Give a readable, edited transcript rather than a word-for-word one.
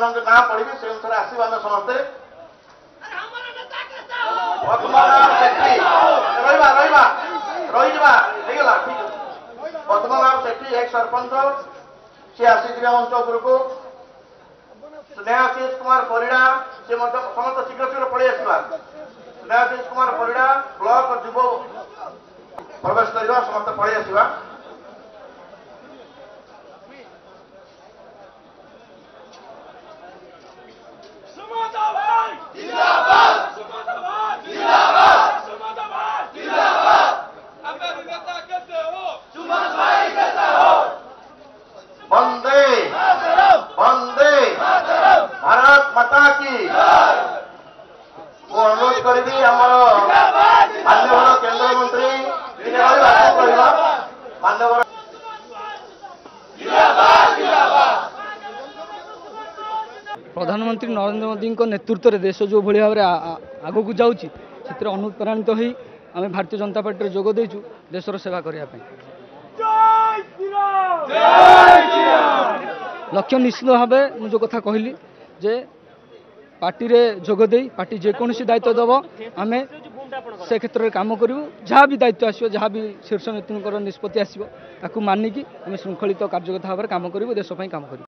मान ना पढ़ी से अनुसार आसवा आम समस्ते पद्मनाभ सेठी रहा रहा ठीक पद्मनाभ सेठी एक सरपंच सी आसी मंच उपरको स्नेहाशीष कुमार परिड़ा से समस्त शीघ्र शीघ्र पड़े आसवा स्नेहाशीष कुमार परिड़ा ब्लॉक जुव प्रवेश करवा समस्त पड़े आसवा वंदे वंदे भारत माता की अनुरोध करी माननीय केंद्र मंत्री माननीय प्रधानमंत्री नरेंद्र मोदी नेतृत्व में देश जो भाई भाव आग को जाऊँगी से अनुप्राणित हो आम भारतीय जनता पार्टी जोग देचु देशर सेवा करने लक्ष्य निश्चित भाव मुझे जो कथा कहली जे पार्टी रे जोग दे पार्टी जेकोसी दायित्व दब आम से क्षेत्र में कम करूँ जहाँ भी दायित्व आसो जहाँ भी शीर्ष नेतृत्व निष्पत्ति आसो ताकू मानिकी आम श्रृंखलित कार्यकर्ता भाव में कम करूँ देश कम करूँ।